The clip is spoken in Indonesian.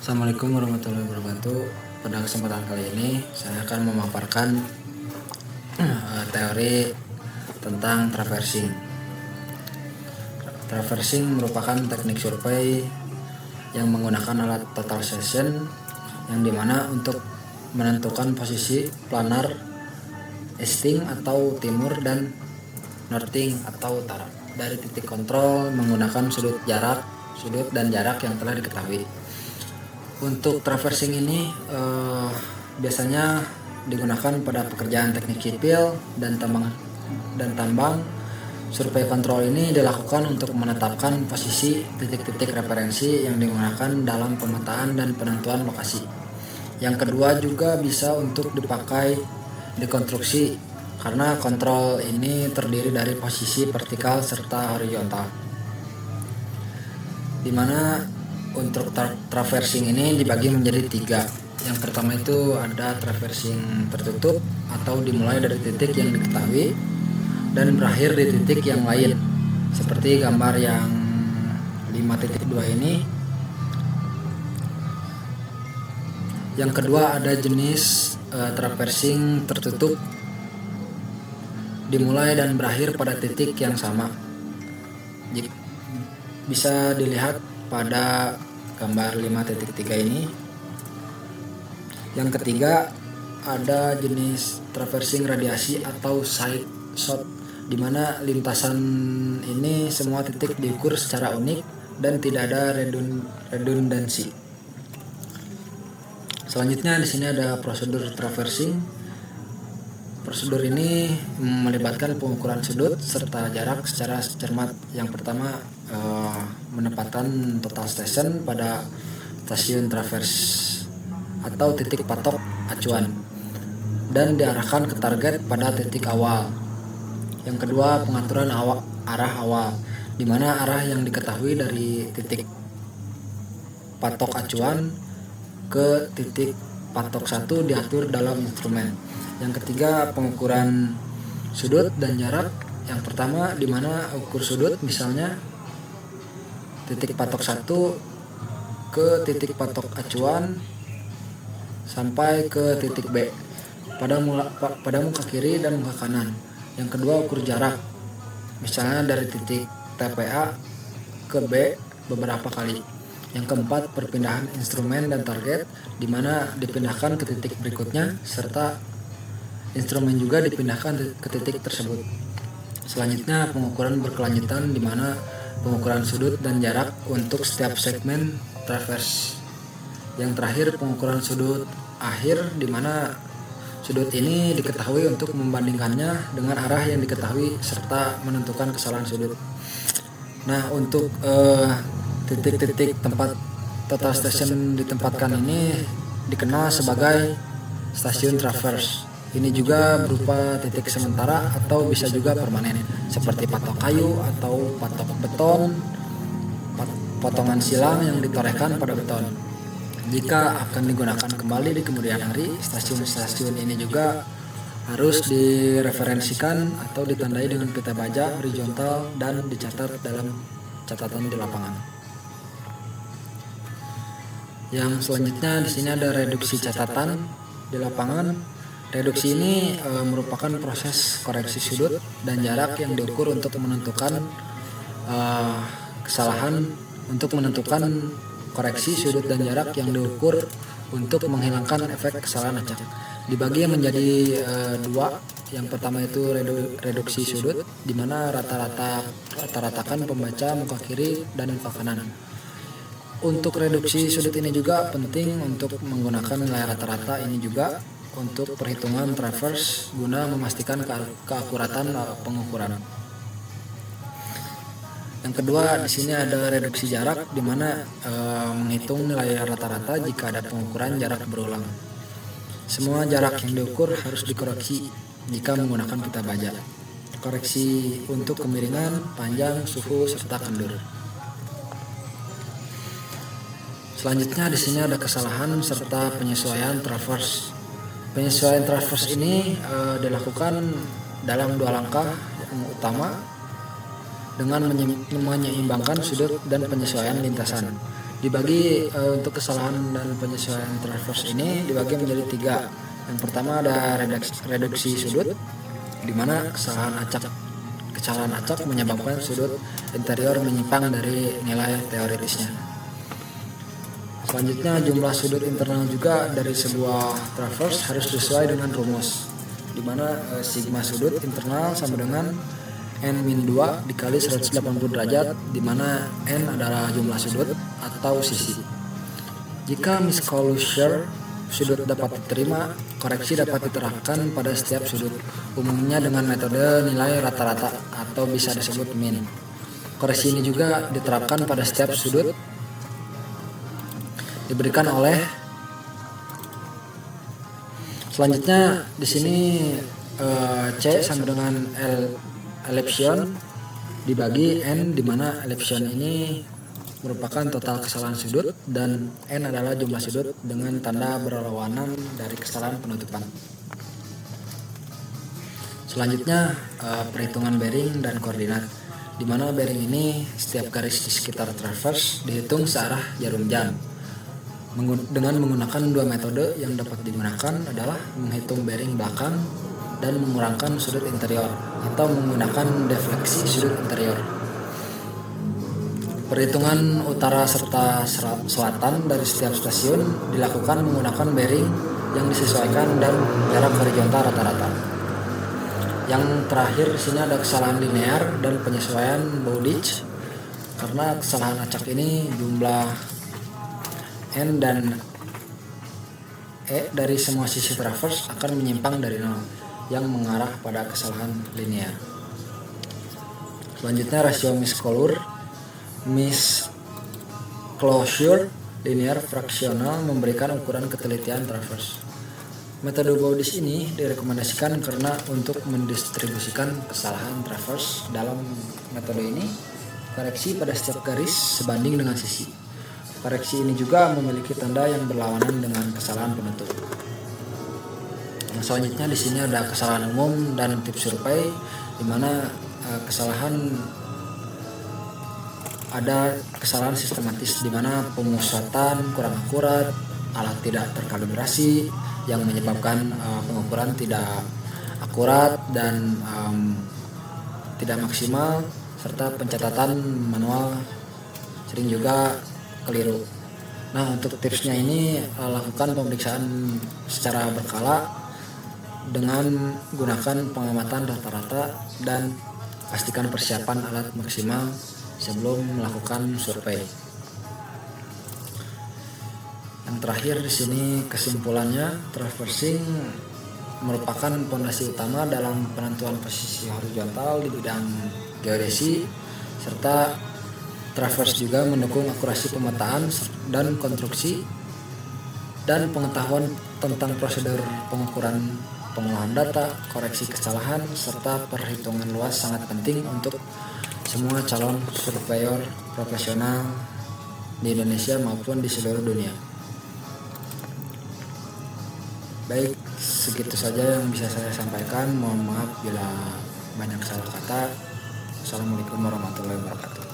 Assalamualaikum warahmatullahi wabarakatuh. Pada kesempatan kali ini saya akan memaparkan teori tentang traversing. Traversing merupakan teknik survei yang menggunakan alat total session yang dimana untuk menentukan posisi planar easting atau timur dan northing atau utara dari titik kontrol menggunakan sudut dan jarak yang telah diketahui. Untuk traversing ini biasanya digunakan pada pekerjaan teknik sipil dan tambang. Survei kontrol ini dilakukan untuk menetapkan posisi titik-titik referensi yang digunakan dalam pemetaan dan penentuan lokasi. Yang kedua juga bisa untuk dipakai di konstruksi karena kontrol ini terdiri dari posisi vertikal serta horizontal. Dimana untuk traversing ini dibagi menjadi 3. Yang pertama itu ada traversing tertutup atau dimulai dari titik yang diketahui dan berakhir di titik yang lain, seperti gambar yang 5.2 ini. Yang kedua ada jenis traversing tertutup, dimulai dan berakhir pada titik yang sama. Bisa dilihat pada gambar 5.3 ini. Yang ketiga ada jenis traversing radiasi atau side shot, di mana lintasan ini semua titik diukur secara unik dan tidak ada redundansi. Selanjutnya di sini ada prosedur traversing. Prosedur ini melibatkan pengukuran sudut serta jarak secara cermat. Yang pertama menempatkan total station pada stasiun traverse atau titik patok acuan dan diarahkan ke target pada titik awal. Yang kedua pengaturan arah awal, di mana arah yang diketahui dari titik patok acuan ke titik patok 1 diatur dalam instrumen. Yang ketiga pengukuran sudut dan jarak. Yang pertama di mana ukur sudut, misalnya titik patok 1 ke titik patok acuan sampai ke titik B pada muka kiri dan muka kanan. Yang kedua ukur jarak, misalnya dari titik TPA ke B beberapa kali. Yang keempat perpindahan instrumen dan target, di mana dipindahkan ke titik berikutnya serta instrumen juga dipindahkan ke titik tersebut. Selanjutnya pengukuran berkelanjutan, di mana pengukuran sudut dan jarak untuk setiap segmen traverse. Yang terakhir pengukuran sudut akhir, di mana sudut ini diketahui untuk membandingkannya dengan arah yang diketahui serta menentukan kesalahan sudut. Nah, untuk titik-titik tempat total station ditempatkan ini dikenal sebagai stasiun traverse. Ini juga berupa titik sementara atau bisa juga permanen, seperti patok kayu atau patok beton, potongan silang yang ditorehkan pada beton. Jika akan digunakan kembali di kemudian hari, stasiun-stasiun ini juga harus direferensikan atau ditandai dengan pita baja horizontal dan dicatat dalam catatan di lapangan. Yang selanjutnya di sini ada reduksi catatan di lapangan. Reduksi ini merupakan proses koreksi sudut dan jarak yang diukur untuk menentukan koreksi sudut dan jarak yang diukur untuk menghilangkan efek kesalahan acak. Dibagi menjadi 2. Yang pertama itu reduksi sudut, di mana rata-ratakan pembaca muka kiri dan muka kanan. Untuk reduksi sudut ini juga penting untuk menggunakan nilai rata-rata ini juga untuk perhitungan traverse guna memastikan keakuratan pengukuran. Yang kedua di sini ada reduksi jarak, di mana menghitung nilai rata-rata jika ada pengukuran jarak berulang. Semua jarak yang diukur harus dikoreksi jika menggunakan pita baja. Koreksi untuk kemiringan, panjang, suhu serta kendur. Selanjutnya di sini ada kesalahan serta penyesuaian traverse. Penyesuaian traverse ini dilakukan dalam 2 langkah yang utama dengan menyeimbangkan sudut dan penyesuaian lintasan. Dibagi untuk kesalahan dan penyesuaian traverse ini dibagi menjadi 3. Yang pertama ada reduksi sudut, di mana kesalahan acak menyebabkan sudut interior menyimpang dari nilai teoritisnya. Selanjutnya jumlah sudut internal juga dari sebuah traverse harus sesuai dengan rumus, di mana sigma sudut internal sama dengan n-2 dikali 180 derajat, di mana n adalah jumlah sudut atau sisi. Jika misclosure sudut dapat diterima, koreksi dapat diterapkan pada setiap sudut, umumnya dengan metode nilai rata-rata atau bisa disebut min. Koreksi ini juga diterapkan pada setiap sudut diberikan oleh. Selanjutnya di sini C sama dengan elipsion dibagi n, di mana elipsion ini merupakan total kesalahan sudut dan n adalah jumlah sudut dengan tanda berlawanan dari kesalahan penutupan. Selanjutnya perhitungan bearing dan koordinat, di mana bearing ini setiap garis di sekitar traverse dihitung searah jarum jam. Dengan menggunakan 2 metode yang dapat digunakan adalah menghitung bearing belakang dan mengurangkan sudut interior atau menggunakan defleksi sudut interior. Perhitungan utara serta selatan dari setiap stasiun dilakukan menggunakan bearing yang disesuaikan dan jarak horizontal rata-rata. Yang terakhir di sini ada kesalahan linear dan penyesuaian bowditch, karena kesalahan acak ini jumlah n dan e dari semua sisi traverse akan menyimpang dari 0 yang mengarah pada kesalahan linear. Selanjutnya rasio misclosure linear fraksional memberikan ukuran ketelitian traverse. Metode bowditch ini direkomendasikan karena untuk mendistribusikan kesalahan traverse. Dalam metode ini, koreksi pada setiap garis sebanding dengan sisi. Koreksi ini juga memiliki tanda yang berlawanan dengan kesalahan penutup. Selanjutnya di sini ada kesalahan umum dan tips survei, di mana ada kesalahan sistematis, di mana pemusatan kurang akurat, alat tidak terkalibrasi yang menyebabkan pengukuran tidak akurat dan tidak maksimal, serta pencatatan manual sering juga keliru. Nah, untuk tipsnya ini lakukan pemeriksaan secara berkala dengan gunakan pengamatan rata-rata dan pastikan persiapan alat maksimal sebelum melakukan survei. Yang terakhir di sini kesimpulannya, traversing merupakan fondasi utama dalam penentuan posisi horizontal di bidang geodesi, serta traverse juga mendukung akurasi pemetaan dan konstruksi dan pengetahuan tentang prosedur pengukuran, pengolahan data, koreksi kesalahan, serta perhitungan luas sangat penting untuk semua calon surveyor profesional di Indonesia maupun di seluruh dunia. Baik, segitu saja yang bisa saya sampaikan. Mohon maaf bila banyak salah kata. Assalamualaikum warahmatullahi wabarakatuh.